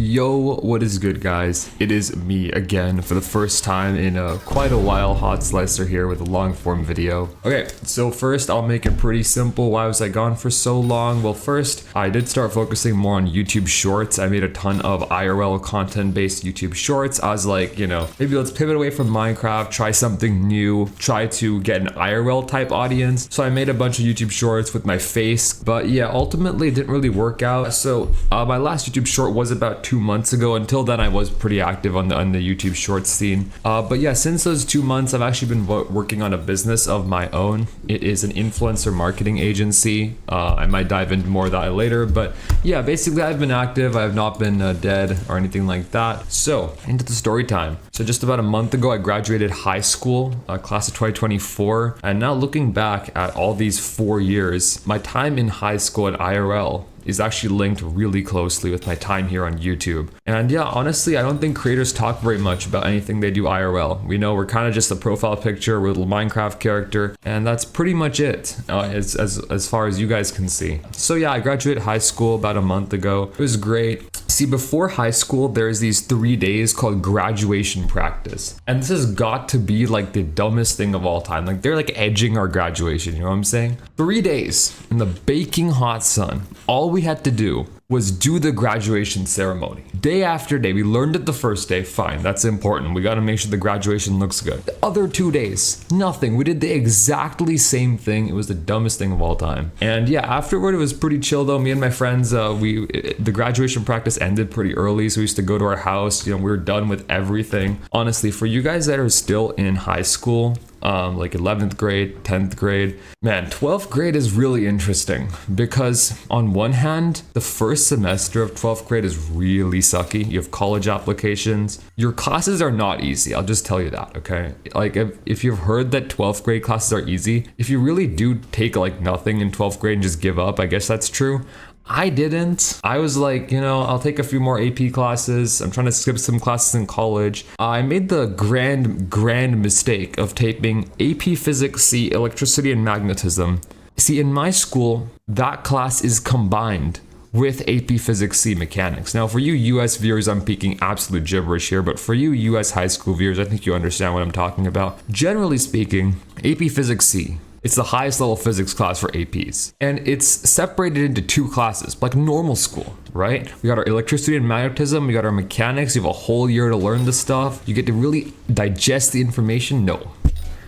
Yo, what is good, guys? It is me again for the first time in quite a while. Hotslicer here with a long form video. Okay, so first I'll make it pretty simple. Why was I gone for so long? Well, first I did start focusing more on YouTube shorts. I made a ton of IRL content based YouTube shorts. I was like, you know, maybe let's pivot away from Minecraft, try something new, try to get an IRL type audience. So I made a bunch of YouTube shorts with my face, but yeah, ultimately it didn't really work out. So my last YouTube short was about 2 months ago. Until then, I was pretty active on the YouTube shorts scene. But yeah, since those 2 months, I've actually been working on a business of my own. It is an influencer marketing agency. I might dive into more of that later, but yeah, basically I've been active. I have not been dead or anything like that. So into the story time. So just about a month ago, I graduated high school, class of 2024. And now looking back at all these 4 years, my time in high school at IRL is actually linked really closely with my time here on YouTube. And yeah, honestly, I don't think creators talk very much about anything they do IRL. We know we're kind of just a profile picture with a little Minecraft character, and that's pretty much it, as far as you guys can see. So yeah, I graduated high school about a month ago. It was great. See, before high school, there's these 3 days called graduation practice. And this has got to be like the dumbest thing of all time. Like they're like edging our graduation, you know what I'm saying? 3 days in the baking hot sun. All we had to do was do the graduation ceremony. Day after day, we learned it the first day, fine, that's important. We gotta make sure the graduation looks good. The other 2 days, nothing. We did the exactly same thing. It was the dumbest thing of all time. And yeah, afterward, it was pretty chill though. Me and my friends, the graduation practice ended pretty early, so we used to go to our house. You know, we were done with everything. Honestly, for you guys that are still in high school, like 11th grade, 10th grade. Man, 12th grade is really interesting because on one hand, the first semester of 12th grade is really sucky. You have college applications. Your classes are not easy. I'll just tell you that, okay? Like if you've heard that 12th grade classes are easy, if you really do take like nothing in 12th grade and just give up, I guess that's true. I didn't. I was like, you know, I'll take a few more AP classes. I'm trying to skip some classes in college. I made the grand mistake of taping AP Physics C, Electricity and Magnetism. See, in my school, that class is combined with AP Physics C Mechanics. Now, for you US viewers, I'm speaking absolute gibberish here, but for you US high school viewers, I think you understand what I'm talking about. Generally speaking, AP Physics C, it's the highest level physics class for APs. And it's separated into 2 classes, like normal school, right? We got our electricity and magnetism, we got our mechanics, you have a whole year to learn the stuff. You get to really digest the information? No.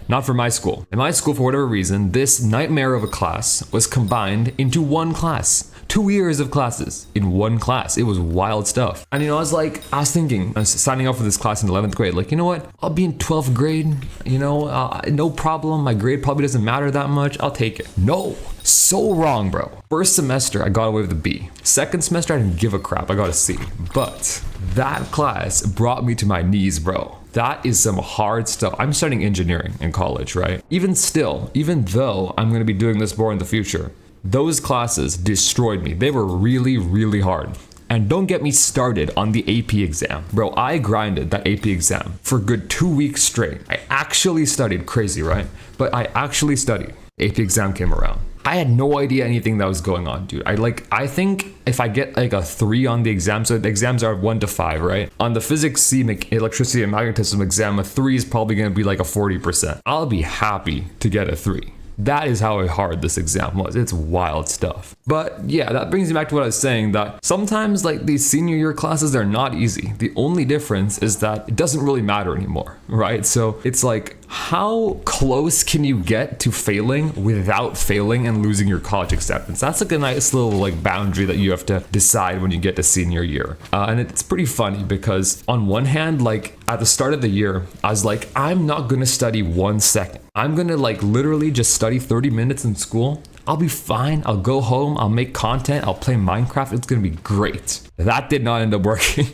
Not for my school. In my school, for whatever reason, this nightmare of a class was combined into one class. 2 years of classes in one class. It was wild stuff. And you know, I was thinking, I was signing up for this class in 11th grade, like, you know what? I'll be in 12th grade, you know, no problem. My grade probably doesn't matter that much. I'll take it. No, so wrong, bro. First semester, I got away with a B. Second semester, I didn't give a crap. I got a C. But that class brought me to my knees, bro. That is some hard stuff. I'm studying engineering in college, right? Even though I'm going to be doing this more in the future, those classes destroyed me. They were really, really hard. And don't get me started on the AP exam. Bro, I grinded that AP exam for a good 2 weeks straight. I actually studied, crazy, right? But I actually studied. AP exam came around. I had no idea anything that was going on, dude. I think if I get like a 3 on the exam, so the exams are 1 to 5, right? On the physics C, electricity and magnetism exam, a 3 is probably gonna be like a 40%. I'll be happy to get a 3. That is how hard this exam was. It's wild stuff. But yeah, that brings me back to what I was saying, that sometimes like these senior year classes are not easy. The only difference is that it doesn't really matter anymore, right? So it's like, how close can you get to failing without failing and losing your college acceptance? That's like a nice little like boundary that you have to decide when you get to senior year. And it's pretty funny because on one hand, like at the start of the year, I was like, I'm not gonna study 1 second. I'm gonna like literally just study 30 minutes in school. I'll be fine. I'll go home. I'll make content. I'll play Minecraft. It's going to be great. That did not end up working.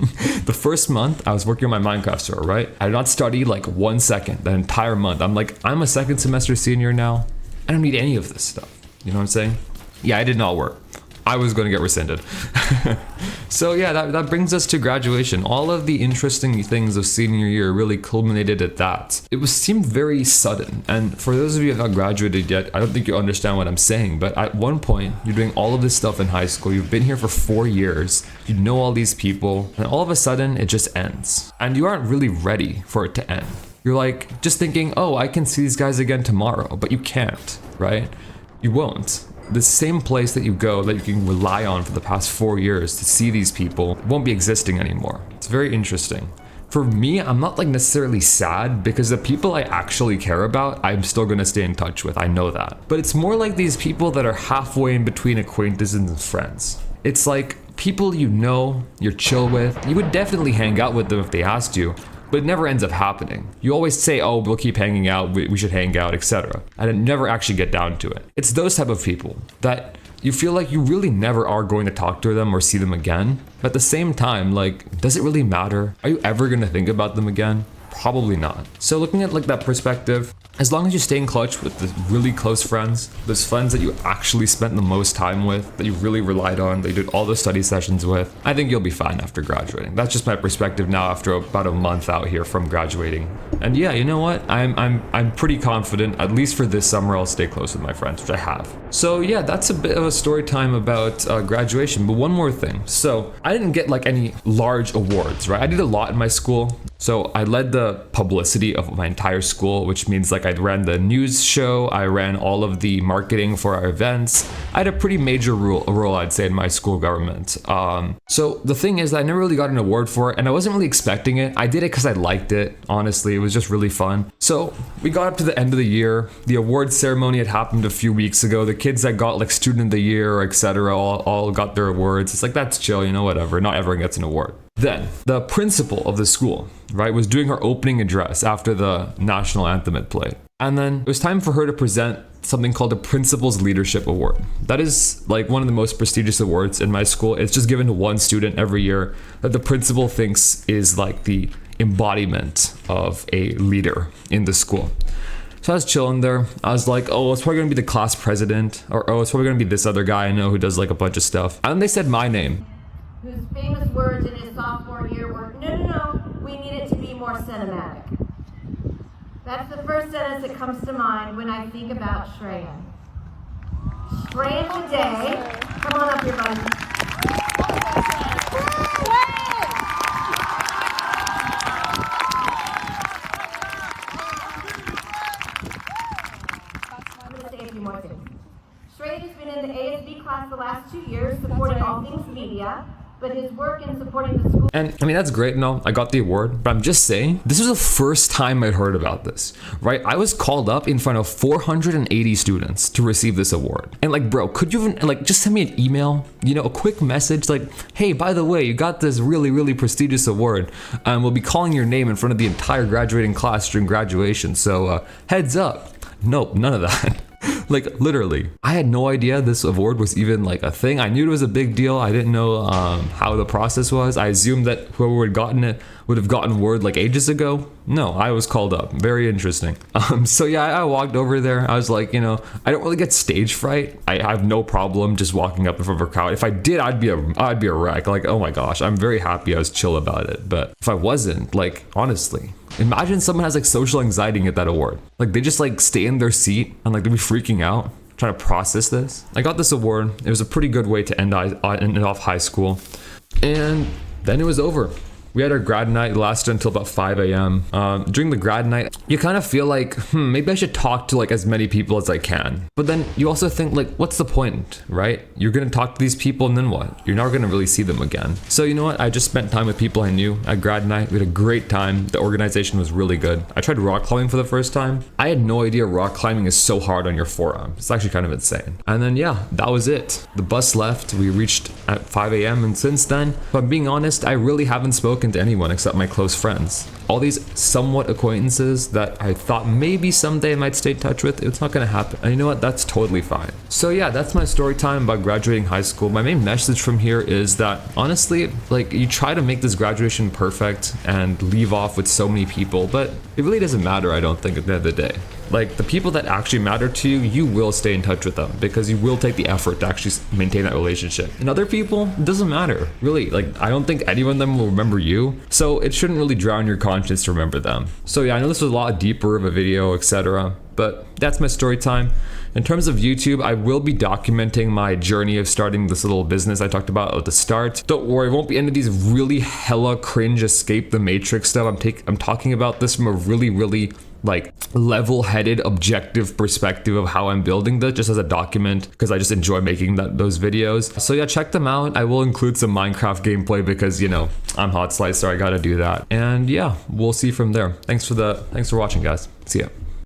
The first month I was working on my Minecraft server, right? I did not study like 1 second, the entire month. I'm a second semester senior now. I don't need any of this stuff. You know what I'm saying? Yeah, it did not work. I was going to get rescinded. So yeah, that brings us to graduation. All of the interesting things of senior year really culminated at that. It seemed very sudden, and for those of you who have not graduated yet, I don't think you understand what I'm saying, but at one point, you're doing all of this stuff in high school, you've been here for 4 years, you know all these people, and all of a sudden, it just ends. And you aren't really ready for it to end. You're like, just thinking, oh, I can see these guys again tomorrow, but you can't, right? You won't. The same place that you go that you can rely on for the past 4 years to see these people won't be existing anymore. It's very interesting. For me, I'm not like necessarily sad because the people I actually care about, I'm still gonna stay in touch with, I know that. But it's more like these people that are halfway in between acquaintances and friends. It's like people you know, you're chill with, you would definitely hang out with them if they asked you, but it never ends up happening. You always say, oh, we'll keep hanging out, we should hang out, etc. And it never actually get down to it. It's those type of people that you feel like you really never are going to talk to them or see them again. But at the same time, like, does it really matter? Are you ever gonna think about them again? Probably not. So looking at like that perspective, as long as you stay in clutch with the really close friends, those friends that you actually spent the most time with, that you really relied on, that you did all the study sessions with, I think you'll be fine after graduating. That's just my perspective now after about a month out here from graduating. And yeah, you know what? I'm pretty confident, at least for this summer, I'll stay close with my friends, which I have. So yeah, that's a bit of a story time about graduation. But one more thing. So I didn't get like any large awards, right? I did a lot in my school. So I led the publicity of my entire school, which means like I ran the news show, I ran all of the marketing for our events. I had a pretty major role, I'd say, in my school government. So the thing is that I never really got an award for it, and I wasn't really expecting it. I did it because I liked it, honestly. It was just really fun. So we got up to the end of the year. The award ceremony had happened a few weeks ago. The kids that got like student of the year, etc., all got their awards. It's like, that's chill, you know, whatever. Not everyone gets an award. Then the principal of the school, right, was doing her opening address after the national anthem had played. And then it was time for her to present something called the Principal's Leadership Award. That is like one of the most prestigious awards in my school. It's just given to one student every year that the principal thinks is like the embodiment of a leader in the school. So I was chilling there. I was like, oh, it's probably gonna be the class president, or oh, it's probably gonna be this other guy I know who does like a bunch of stuff. And then they said my name. Whose famous words in his sophomore year were, no, we need it to be more cinematic. That's the first sentence that comes to mind when I think about Shreya. Shreya today, come on up here, buddy. I'm going to say a few more things. Shreya has been in the ASB class the last 2 years, supporting all things media. But his work in supporting the school. And I mean, that's great and all. I got the award, but I'm just saying, this was the first time I'd heard about this, right? I was called up in front of 480 students to receive this award. And like, bro, could you even like just send me an email, you know, a quick message like, hey, by the way, you got this really, really prestigious award. We'll be calling your name in front of the entire graduating class during graduation. So heads up. Nope, none of that. Like literally, I had no idea this award was even like a thing. I knew it was a big deal. I didn't know how the process was. I assumed that whoever had gotten it would have gotten word like ages ago. No, I was called up. Very interesting. So yeah, I walked over there. I was like, you know, I don't really get stage fright. I have no problem just walking up in front of a crowd. If I did, I'd be a wreck. Like, oh my gosh, I'm very happy I was chill about it. But if I wasn't, like, honestly, imagine someone has like social anxiety and get that award. Like they just like stay in their seat and like they'll be freaking out trying to process this. I got this award. It was a pretty good way to end off high school. And then it was over. We had our grad night, it lasted until about 5 a.m. During the grad night, you kind of feel like, maybe I should talk to like as many people as I can. But then you also think like, what's the point, right? You're gonna talk to these people and then what? You're not gonna really see them again. So you know what? I just spent time with people I knew at grad night. We had a great time. The organization was really good. I tried rock climbing for the first time. I had no idea rock climbing is so hard on your forearm. It's actually kind of insane. And then yeah, that was it. The bus left, we reached at 5 a.m. and since then, if I'm being honest, I really haven't spoken to anyone except my close friends. All these somewhat acquaintances that I thought maybe someday I might stay in touch with, it's not gonna happen. And you know what? That's totally fine. So yeah, that's my story time about graduating high school. My main message from here is that honestly, like you try to make this graduation perfect and leave off with so many people, but it really doesn't matter, I don't think, at the end of the day. like the people that actually matter to you, you will stay in touch with them because you will take the effort to actually maintain that relationship. And other people, it doesn't matter. Really, like I don't think any of them will remember you. So it shouldn't really drown your conscience to remember them. So yeah, I know this was a lot deeper of a video, etc. But that's my story time. In terms of YouTube, I will be documenting my journey of starting this little business I talked about at the start. Don't worry, it won't be any of these really hella cringe escape the matrix stuff. I'm talking about this from a really like level-headed objective perspective of how I'm building this, just as a document, because I just enjoy making those videos. So yeah, check them out. I will include some Minecraft gameplay because, you know, I'm Hotslicer, I gotta do that. And yeah, we'll see from there. Thanks for watching, guys. See ya.